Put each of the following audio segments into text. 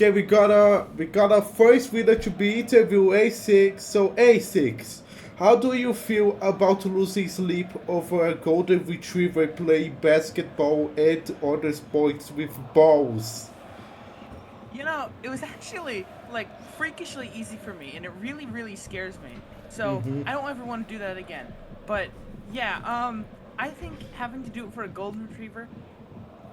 Okay, we got a first winner to be interview A6. So A6, how do you feel about losing sleep over a golden retriever playing basketball and other sports with balls? It was actually like freakishly easy for me, and it really, really scares me. So Mm-hmm. I don't ever want to do that again. But yeah, I think having to do it for a golden retriever,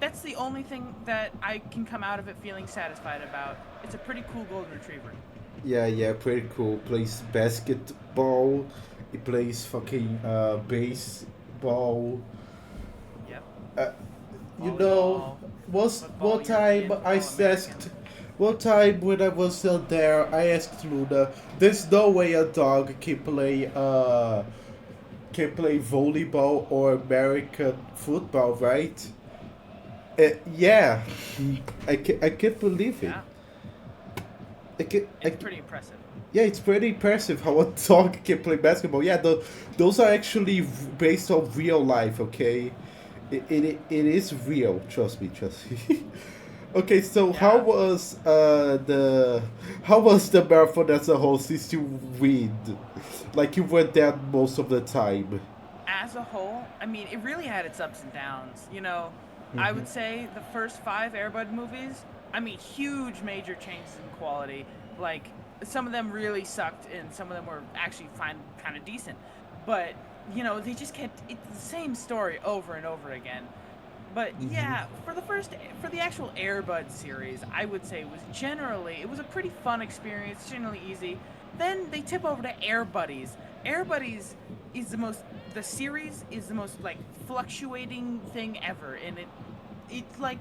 that's the only thing that I can come out of it feeling satisfied about. It's a pretty cool golden retriever. Yeah, yeah, pretty cool. Plays basketball. He plays fucking baseball. Yep. Uh, you know, Volleyball, was one football, time European I football, asked, American. one time when I was there, I asked Luna, "There's no way a dog can play volleyball or American football, right?" Yeah, I can't believe it. Yeah, I can, it's pretty impressive. yeah, it's pretty impressive how a dog can play basketball. Yeah, those are actually based on real life. Okay, it is real. Trust me. Okay, so Yeah. how was the marathon as a whole since you win? Like you were there most of the time. As a whole, I mean, it really had its ups and downs. I would say the first five Airbud movies, I mean, huge major changes in quality. Like, some of them really sucked, and some of them were actually fine, kind of decent. But, they just kept it's the same story over and over again. But yeah, for the actual Airbud series, I would say it was a pretty fun experience, generally easy. Then they tip over to Air Buddies. Air Buddies is the series is the most like fluctuating thing ever, and it's like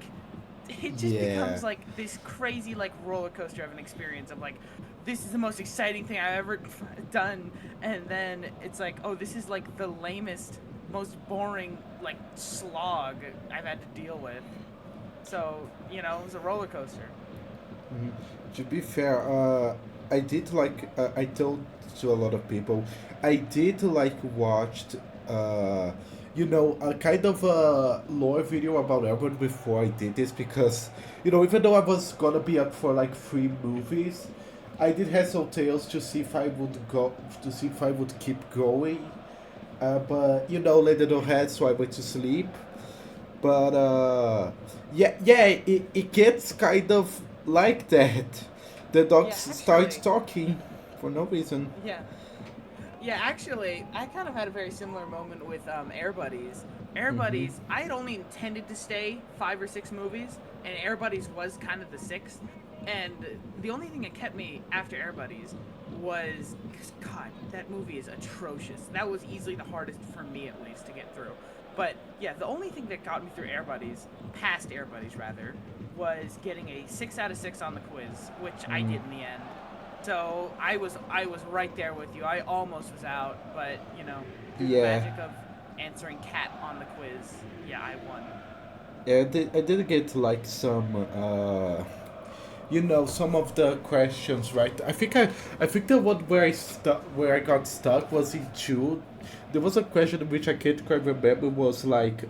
it just Yeah, becomes like this crazy like roller coaster of an experience of like this is the most exciting thing I've ever done, and then it's like, oh, this is like the lamest, most boring like slog I've had to deal with. So it was a roller coaster. to be fair, I did I told to a lot of people, I did like watched a kind of a lore video about Airbud before I did this because even though I was gonna be up for like 3 movies, I did have some tales to see if I would go to see if I would keep going. But later don't had, so I went to sleep. But yeah, it gets kind of like that. The dogs Yeah, start actually, talking for no reason. yeah. Yeah, actually, I kind of had a very similar moment with Air Buddies. Air Hmm. Buddies, I had only intended to stay 5 or 6 movies, and Air Buddies was kind of the sixth. And the only thing that kept me after Air Buddies was, 'cause, God, that movie is atrocious. That was easily the hardest for me, at least, to get through. But yeah, the only thing that got me through Air Buddies, past Air Buddies rather, was getting a 6 out of 6 on the quiz, which I did in the end. So I was right there with you. I almost was out, but through the Yeah, magic of answering cat on the quiz, yeah, I won. yeah. I did get like some of the questions right. I think the one where I got stuck was in two. There was a question which I can't quite remember. Was like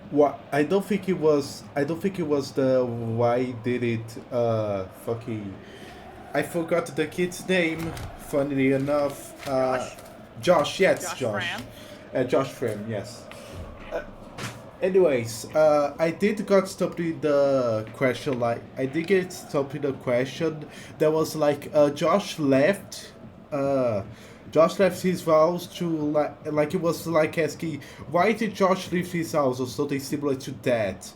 what I don't think it was. I don't think it was the why did it fucking. I forgot the kid's name. Funnily enough, Josh, Josh. Yes, Josh Josh. Fram. Josh Frame. Yes. Anyways, I did got stopped with the question. Like, I did get stopped with the question. There was like, Uh, Josh left his vows to like it was like asking why did Josh leave his house or something similar to that.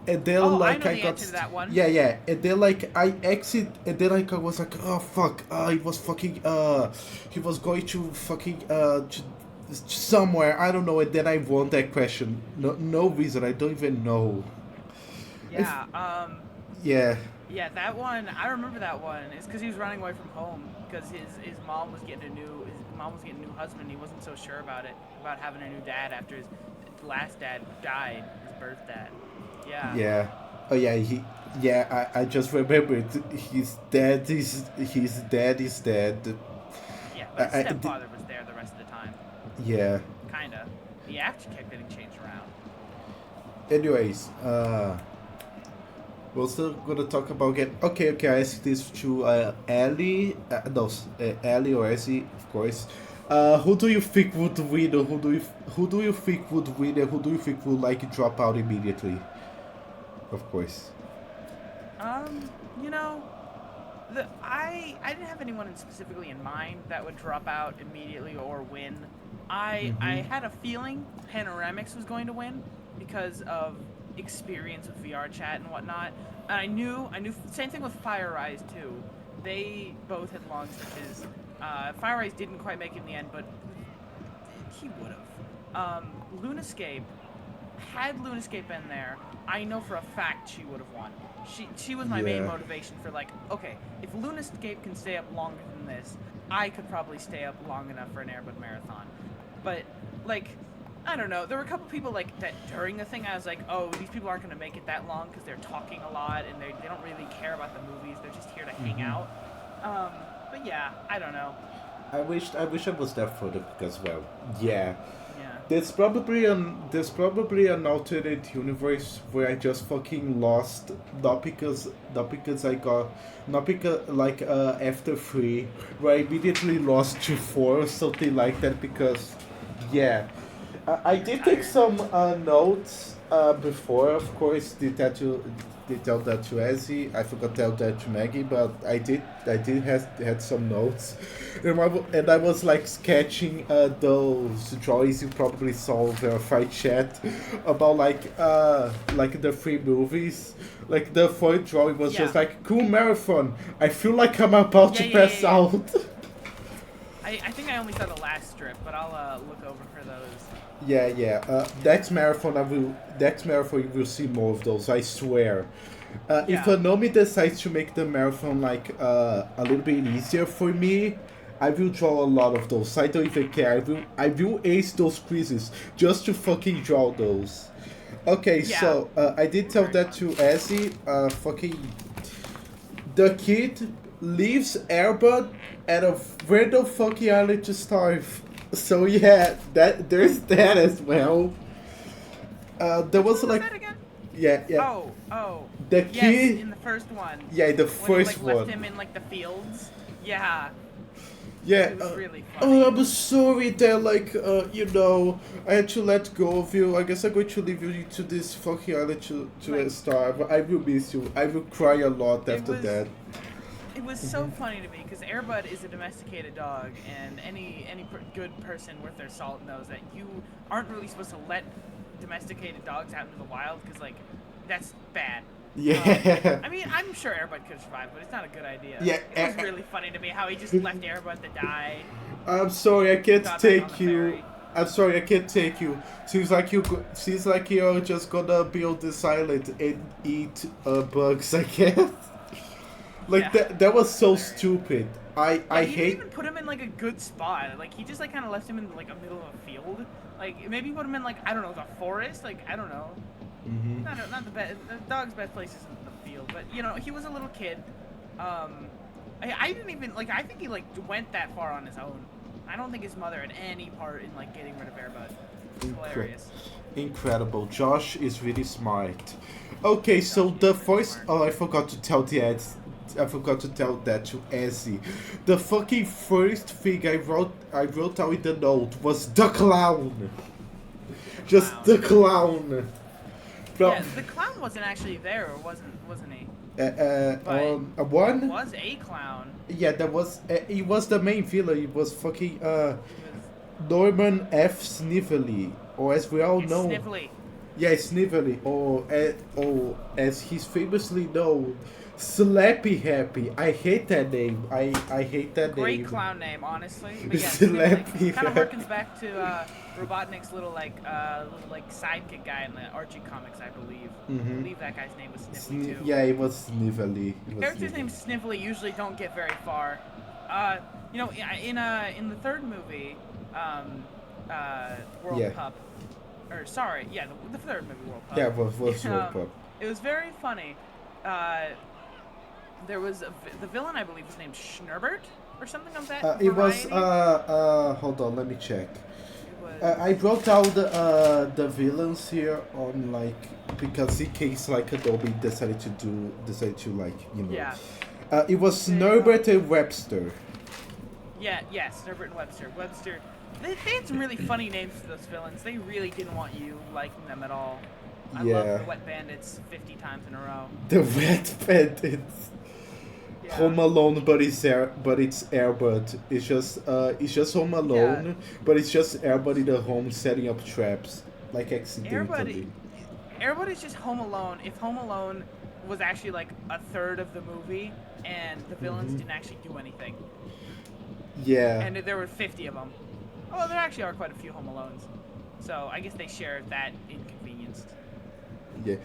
And then Oh, I like know I the got answer to that one. yeah, yeah, and then like I exit, and then like I was like, oh fuck, it was fucking he was going to fucking somewhere, I don't know, and then I won that question. No reason, I don't even know. If Yeah, yeah, yeah, that one. I remember that one. It's because he was running away from home because his mom was getting his mom was getting a new husband. He wasn't so sure about it, about having a new dad after his last dad died, his birth dad. Yeah, yeah, oh yeah, I just remembered his dad is dead. yeah, but his I stepfather was there the rest of the time. yeah. Kinda. The actor kept getting changed around. Anyways, We're still gonna talk about it. Okay, okay. I asked this to Ellie. No, Ellie or Essie, of course. Who do you think would win? Or who do you think would win? And who do you think would like drop out immediately? Of course. You know, I didn't have anyone specifically in mind that would drop out immediately or win. I Mm-hmm. had a feeling Panoramix was going to win because of experience with VR chat and whatnot. And I knew same thing with Fire Rise too. They both had long stitches. Fire Rise didn't quite make it in the end, but he would have. Lunescape, had Lunescape been there, I know for a fact she would have won. She was my main Yeah. motivation for like, okay, if Lunescape can stay up longer than this, I could probably stay up long enough for an Airbud marathon. But like, I don't know. There were a couple people like that during the thing. I was like, oh, these people aren't gonna make it that long because they're talking a lot and they don't really care about the movies. They're just here to hang Mm-hmm. out. But yeah, I don't know. I wish I was there for them as well. Yeah. Yeah. There's probably an alternate universe where I just fucking lost, not because I got, not because like after three, where I immediately lost to four or something like that, because yeah, I You're did take tired. some notes before, of course. Did tell that to Ezzy. I forgot to tell that to Maggie, but I did had some notes, and I was like sketching those drawings you probably saw on Verified Chat about like the three movies. Like the fourth drawing was Yeah. just like cool marathon. I feel like I'm about Yeah, to yeah, yeah, pass yeah. out. I think I only saw the last strip, but I'll look over for those. Yeah, yeah. Next marathon, I will. Next marathon, you will see more of those. I swear. If Yeah. Anomi decides to make the marathon like a little bit easier for me, I will draw a lot of those. I don't even care. I will ace those quizzes just to fucking draw those. Okay, Yeah. so I did It's tell very that fun. to Ezzy. Fucking the kid leaves Airbud at a random fucking island to starve. So yeah, that there's that as well. There Which was one was like, that again? yeah, yeah, Oh. the Yes, key, in the first one. yeah, the When he first like left one, him in like the fields. Yeah. yeah. It was really Oh, funny. I'm sorry that I had to let go of you. I guess I'm going to leave you to this fucking island to Like starve. I will miss you. I will cry a lot it after was that. it was so funny to me because Airbud is a domesticated dog, and any good person worth their salt knows that you aren't really supposed to let domesticated dogs out into the wild because like that's bad. Yeah, I mean, I'm sure Airbud could survive, but it's not a good idea. yeah. It was really funny to me how he just left Airbud to die, I'm sorry, I can't got back on the take you. ferry. I'm sorry, I can't take you. Seems like you're just gonna build this island and eat bugs. I guess. Like Yeah, that was so hilarious. stupid. I Yeah, I he didn't hate. even put him in like a good spot. Like he just like kind of left him in like a middle of a field. Like maybe put him in like I don't know the forest. Like I don't know. Hmm. Not the best. The dog's best place isn't the field, but you know he was a little kid. Um, I didn't even like. I think he like went that far on his own. I don't think his mother had any part in like getting rid of Airbud. It's Incre- hilarious. Incredible. Josh is really smart. Okay, Josh so is the really first. smart. Oh, I forgot to tell the ads. I forgot to tell that to Ezzy. The fucking first thing I wrote out in the note was the clown. The Just clown. the clown. From Yeah, the clown wasn't actually there, or wasn't he? But on a there one. was a clown. Yeah, that was. He was the main villain. He was fucking He was. Norman F. Snively, or as we all It's know. Snively. Yeah, Snively, or as he's famously known, Slappy Happy. I hate that name. I hate that Great name. clown name, honestly. But yeah, Slappy Snively kind of Happy. harkens back to Robotnik's little like sidekick guy in the Archie comics, I believe. I believe that guy's name was Snively too. Yeah, it was Snively. It was Characters Snively. named Snively usually don't get very far. You know, in the third movie, World Yeah. Pup, or sorry, yeah, the third movie, World Pup. Yeah, was World Pup. It was very funny. Uh, there was the villain, I believe, was named Schnerbert or something of that It was variety. hold on, let me check. It was I wrote out the villains here on like because in case like Adobe decided to like Yeah. it was They Norbert and Webster. Yeah, yes, Herbert and Webster. Webster. They had some really funny names for those villains. They really didn't want you liking them at all. I love Yeah, the Wet Bandits 50 times in a row. the Wet Bandits. Yeah. Home Alone, but it's Airbud. It's just Home Yeah. Alone, but it's just Airbud in the home setting up traps, like Airbud, accidentally. Airbud is just Home Alone. If Home Alone was actually like a third of the movie and the villains didn't actually do anything, Yeah, and there were 50 of them. Oh, there actually are quite a few Home Alones. So I guess they share that inconvenience. yeah.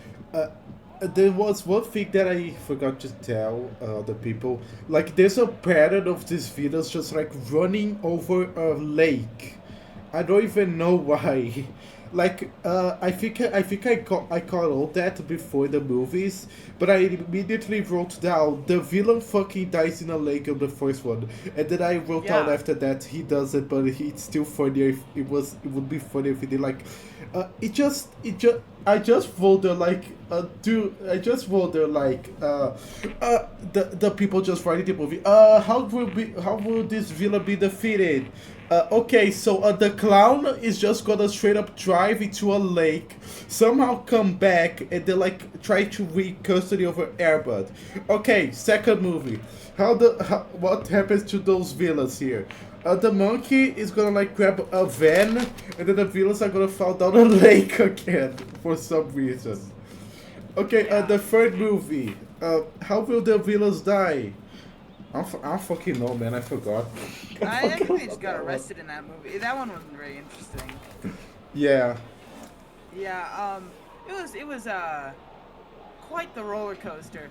There was one thing that I forgot to tell the people. Like, there's a pattern of these villains just like running over a lake. I don't even know why. Like, I caught all that before the movies, but I immediately wrote down the villain fucking dies in a lake on the first one, and then I wrote down Yeah. after that he doesn't, but it's still funnier. If it would be funny if he did. Like, I just wonder like the people just writing the movie. How will this villain be defeated? Okay, so the clown is just gonna straight up drive into a lake, somehow come back, and then like try to win custody over Airbud. Okay, second movie. What happens to those villains here? The monkey is gonna like grab a van, and then the villains are gonna fall down a lake again for some reason. Okay, Yeah. the third movie. How will the villains die? I don't fucking know, man. I forgot. I think they just got arrested in that movie. That one wasn't very interesting. Yeah. Yeah, it was quite the roller coaster.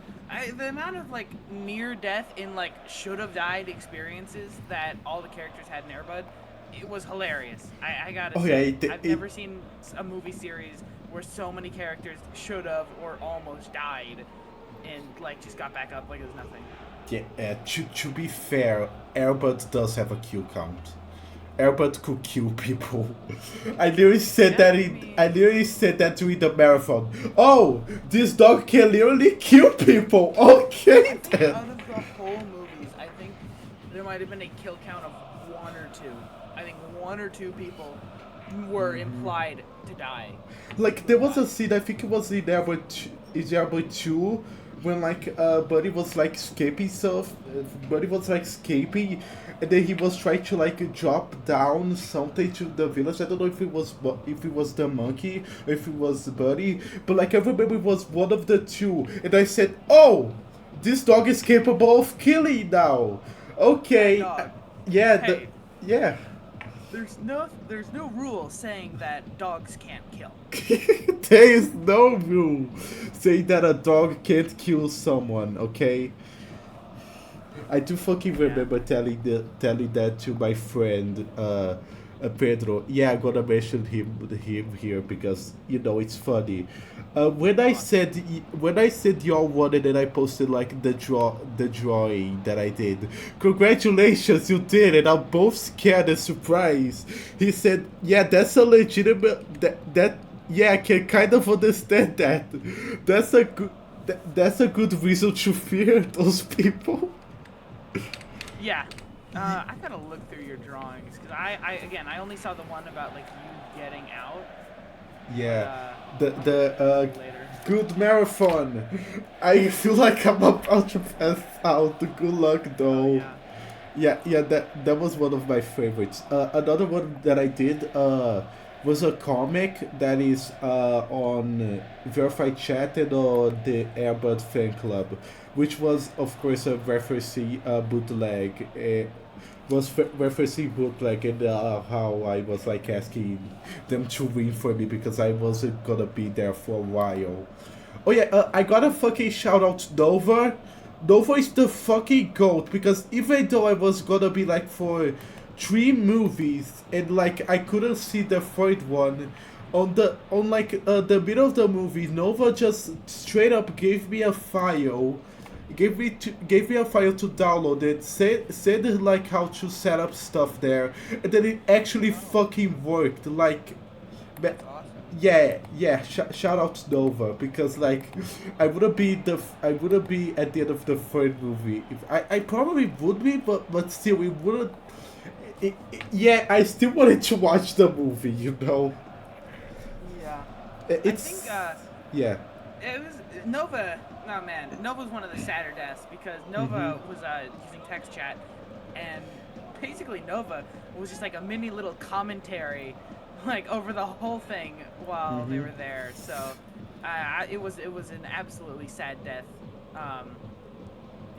The amount of like near death in like should have died experiences that all the characters had in Airbud, it was hilarious. I gotta Oh yeah. say, I've never seen a movie series where so many characters should have or almost died, and like just got back up like it was nothing. Yeah. To be fair, Airbud does have a kill count. Airbud could kill people. Yeah, I mean, I literally said that during the marathon. Oh, this dog can literally kill people. I Okay think then. out of the whole movies, I think there might have been a kill count of one or two. I think one or two people were implied to die. Like there was a scene, I think it was in Airbud 2, when like Buddy was like escaping stuff. Buddy was like escaping, and then he was trying to like drop down something to the village. I don't know if it was the monkey or if it was Buddy, but like I remember it was one of the two, and I said, "Oh, this dog is capable of killing now." That Okay, dog. yeah, Hey, yeah. there's no rule saying that dogs can't kill. There is no rule saying that a dog can't kill someone, okay? I do fucking Yeah. remember telling that to my friend Pedro. Yeah, I'm gonna mention him here because it's funny. When I said y'all wanted and I posted like the drawing that I did. Congratulations, you did it. I'm both scared and surprised. He said, "Yeah, that's a legitimate that yeah, I can kind of understand that. That's a good that's a good reason to fear those people." Yeah. I gotta look through your drawings because I only saw the one about like you getting out. Yeah, But the I'll look later. good marathon. I feel like I'm about to pass out. Good luck, Oh though. yeah. Yeah, that was one of my favorites. Another one that I did was a comic that is on Verified Chat and on the Airbud Fan Club, which was, of course, a referencing bootleg. Referencing bootleg and how I was like asking them to win for me because I wasn't gonna be there for a while. Oh yeah, I gotta fucking shout out Nova. Nova is the fucking goat because even though I was gonna be like for 3 movies and like I couldn't see the third one, on like the middle of the movie, Nova just straight up gave me a file. Gave me a file to download it. Said like how to set up stuff there, and then it actually fucking worked. Like, That's awesome. Shout out to Nova because like, I wouldn't be at the end of the third movie. If I probably would be, but still, it wouldn't. Yeah, I still wanted to watch the movie. You know, Yeah. I it's think yeah. it was Nova. Oh man, Nova was one of the sadder deaths because Nova was using text chat, and basically Nova was just like a mini little commentary, like over the whole thing while they were there. So, it was an absolutely sad death. Um,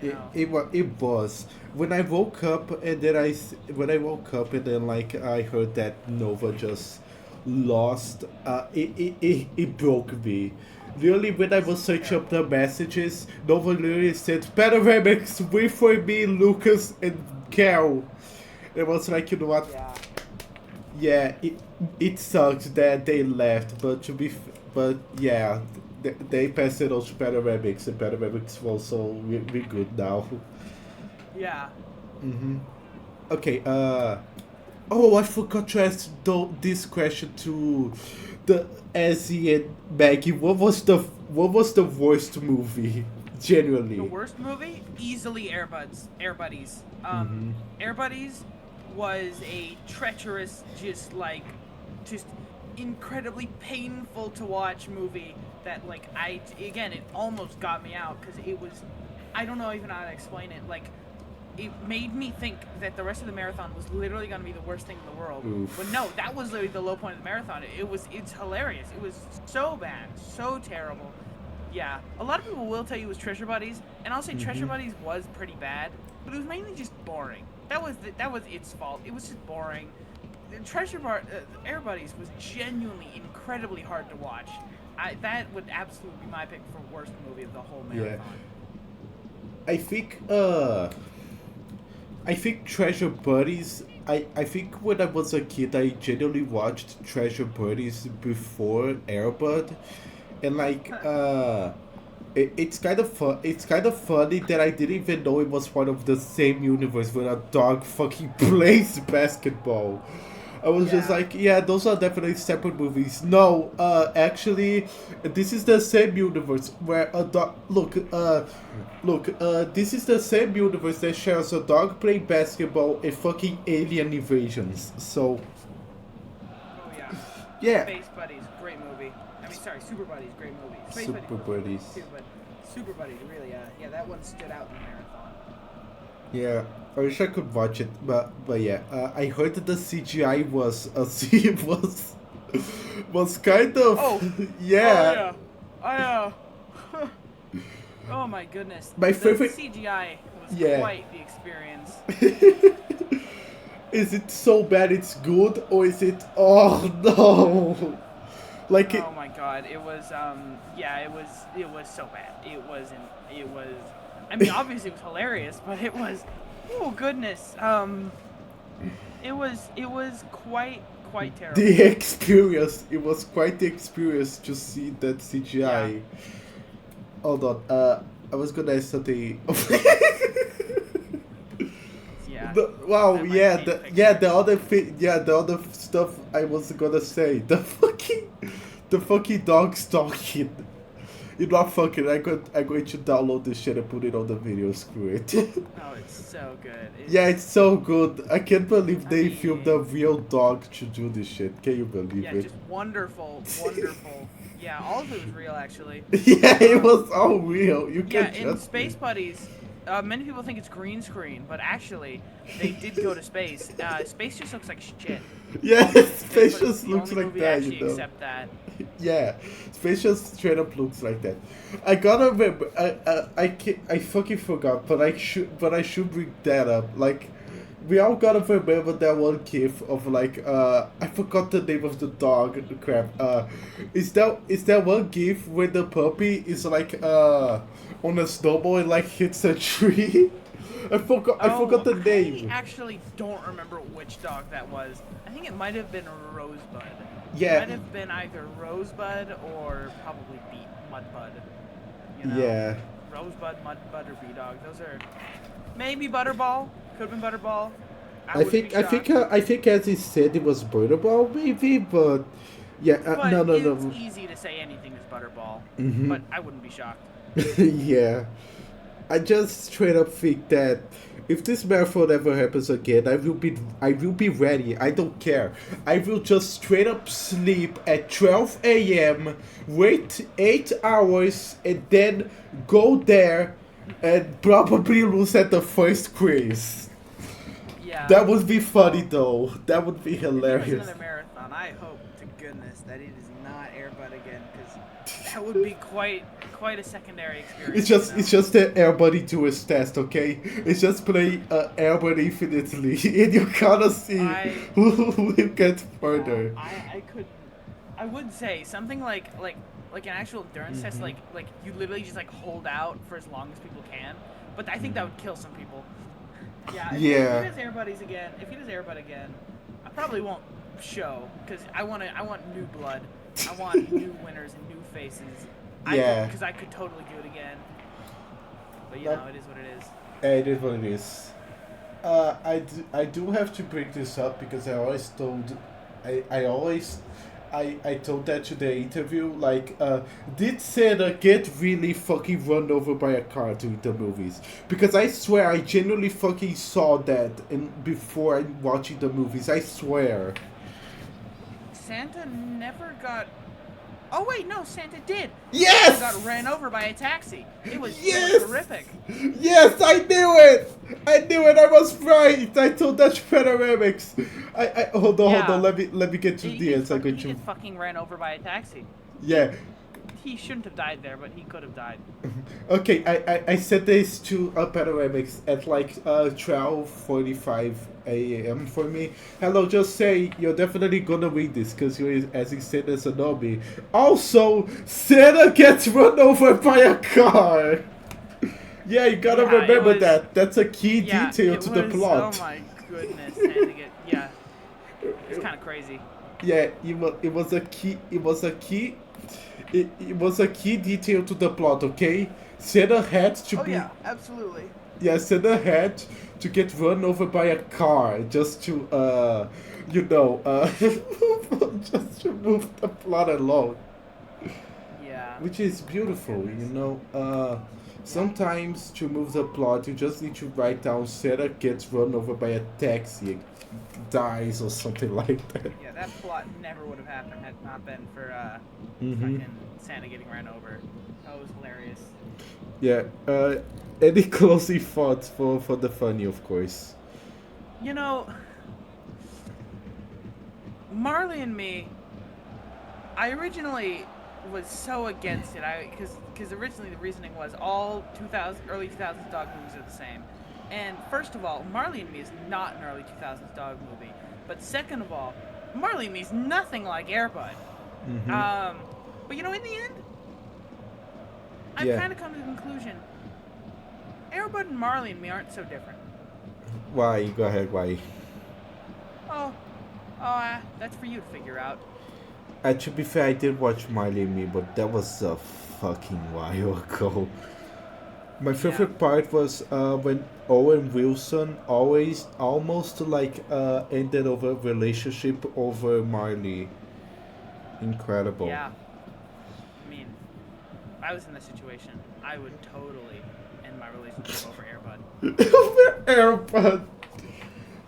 you know. It was when I woke up and then when I woke up and then like I heard that Nova just lost. It broke me. Really, when I was searching up the messages, Nova literally said, "Panoramics, wait for me, Lucas and Cal." It was like, you know what? Yeah. Yeah, it sucks that they left, but but yeah, they passed it on to Panoramics, and Panoramics was also we good now. Yeah. Okay. Oh, I forgot to ask this question to the Ezzy and Maggie. What was the worst movie? The Genuinely. worst movie? Easily Air Buddies. Air Buddies was a treacherous, just incredibly painful to watch movie that, like, again, it almost got me out because it was, I don't know even how to explain it. Like, it made me think that the rest of the marathon was literally going to be the worst thing in the world. Oof. But no, that was literally the low point of the marathon. It's hilarious. It was so bad, so terrible. Yeah, a lot of people will tell you it was Treasure Buddies, and I'll say Treasure Buddies was pretty bad, but it was mainly just boring. That was its fault. It was just boring. Air Buddies was genuinely incredibly hard to watch. That would absolutely be my pick for worst movie of the whole marathon. I think I think Treasure Buddies. I think when I was a kid, I genuinely watched Treasure Buddies before AirBud, and like it's kind of it's kind of funny that I didn't even know it was part of the same universe when a dog fucking plays basketball. I was just Yeah. like, yeah, those are definitely separate movies. No, actually, this is the same universe where a dog. This is the same universe that shares a dog playing basketball and fucking alien invasions. So, Oh yeah. yeah. Space Buddies, great movie. I mean, sorry, Super Buddies, great movie. Space Super Buddies. Buddies. Too, but Super Buddies, really, yeah, that one stood out in the marathon. Yeah, I wish I could watch it, but yeah, I heard that the CGI was was kind of Oh. yeah. Oh yeah. Oh my goodness. My The favorite- CGI was Yeah. quite the experience. Is it so bad it's good, or is it oh no? Like it, Oh my god, it was yeah, it was so bad. It was I mean, obviously it was hilarious, but it was, oh goodness. It was quite terrible. the experience. It was quite the experience to see that CGI. Yeah. Hold on. I was gonna ask something. Yeah. Wow, I might yeah, need the to fix yeah, it. the other thing, yeah, the other stuff I was gonna say, the fucking dog stalking. You're not fucking. I'm going to download this shit and put it on the video. Screw it. Oh, it's so good. Yeah, it's so good. I can't believe they mean- filmed a real dog to do this shit. Can you believe Yeah, it? just wonderful. Yeah, all of it was real actually. Yeah, it was all real. You Yeah, can't in trust Space me. Buddies, many people think it's green screen, but actually, they did go to space. Space just looks like shit. Yeah, Space Buddies just is the looks only like movie that, actually you know. Except that. Yeah, Space just straight up looks like that. I gotta remember. I fucking forgot, but I should bring that up. Like, we all gotta remember that one gif of like I forgot the name of the dog. Crap. Is that one gif where the puppy is like on a snowball and like hits a tree? I forgot the name. I actually don't remember which dog that was. I think it might have been Rosebud. Yeah. It might have been either Rosebud or probably Mudbud. You know? Yeah. Rosebud, Mudbud, or B-Dog. Those are maybe Butterball. Could have been Butterball. I think as he said it was Butterball maybe, but Yeah, But no, no, it's no. easy to say anything is Butterball. Mm-hmm. But I wouldn't be shocked. Yeah. I just straight up think that if this marathon ever happens again, I will be ready. I don't care. I will just straight up sleep at 12 a.m., wait 8 hours, and then go there and probably lose at the first quiz. Yeah. That would be funny Well, though. That would be if there was hilarious. another marathon, I hope to goodness that it is not Airbud again, because that would be quite a secondary It's experience, you just know. it's just the Airbuddy Duelist test, okay? It's just play Airbud infinitely, and you gotta see I who will get Yeah, further. I couldn't. I would say something like an actual endurance test, Hmm. like you literally just like hold out for as long as people can. But I think that would kill some people. Yeah, if he Yeah, does Air Buddies again, if he does Air Bud again, I probably won't show because I want new blood. I want new winners and new faces. yeah. Because I could totally do it again. But you That, know, it is what it is. it is what it is. I do have to bring this up because I told that to the interview, like, did Santa get really fucking run over by a car during the movies? Because I swear I genuinely fucking saw that before I'm watching the movies, I swear. Santa never got. Oh wait, no, Santa did. Santa got Yes! ran over by a taxi. It was Yes! horrific. Yes, I knew it! I knew it, I was right! I told that to Panoramics. Hold on, Yeah, let me get to the answer. I'm going he to. gets fucking ran over by a taxi. Yeah. He shouldn't have died there, but he could have died. Okay, I said this to Panoramics at like 12:45 a.m. for me. Hello, just say you're definitely gonna read this because you're as insane as a Nobi. Also, Santa gets run over by a car. Yeah, you gotta Yeah, it remember was. that. That's a key Yeah, detail it to the was. Oh plot. my goodness, Santa get. Yeah, it's kind of crazy. Yeah, it was a key. It was a key detail to the plot. Okay, Santa had to Oh be. yeah, absolutely. Yeah, Santa had to get run over by a car just to you know just to move the plot along, Yeah. which is Oh beautiful. goodness. Yeah. Sometimes to move the plot, you just need to write down Sarah gets run over by a taxi, dies or something like that. Yeah, that plot never would have happened had it not been for Mm-hmm. fucking Santa getting ran over. That was hilarious. Yeah. Any closing thoughts for the funny, of course. You know, Marley and Me. I originally was so against it. Because originally the reasoning was all 2000 early 2000s dog movies are the same. And first of all, Marley and Me is not an early 2000s dog movie. But second of all, Marley and Me is nothing like Airbud. Mm-hmm. Um, but you know, in the end, I've Yeah. kind of come to the conclusion: Airbud and Marley and Me aren't so different. Why? Go ahead. Why? Oh, that's for you to figure out. To be fair, I did watch Marley and Me, but that was a fucking while ago. My Yeah, favorite part was when Owen Wilson always almost like ended over relationship over Marley. Incredible. yeah. I mean, if I was in this situation, I would totally end my relationship over Airbud. AirPod.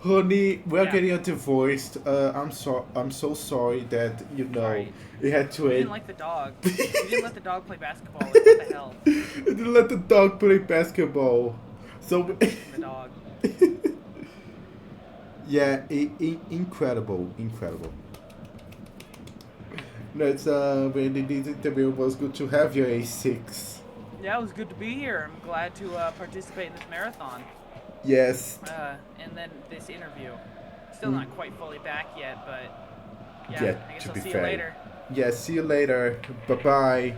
Honey, we're Yeah, getting a divorce. I'm so sorry that sorry. it had to You didn't end. like the dog. You didn't let the dog play basketball. Like, what the hell? Didn't let the dog play basketball. So Abusing the dog. yeah, incredible, incredible. No, it's really this interview was good to have you, A6. Yeah, it was good to be here. I'm glad to participate in this marathon. Yes. And then this interview. Still not quite fully back yet, but yeah, Yeah, I guess to I'll be see you fair. later. Yeah, see you later. Bye bye.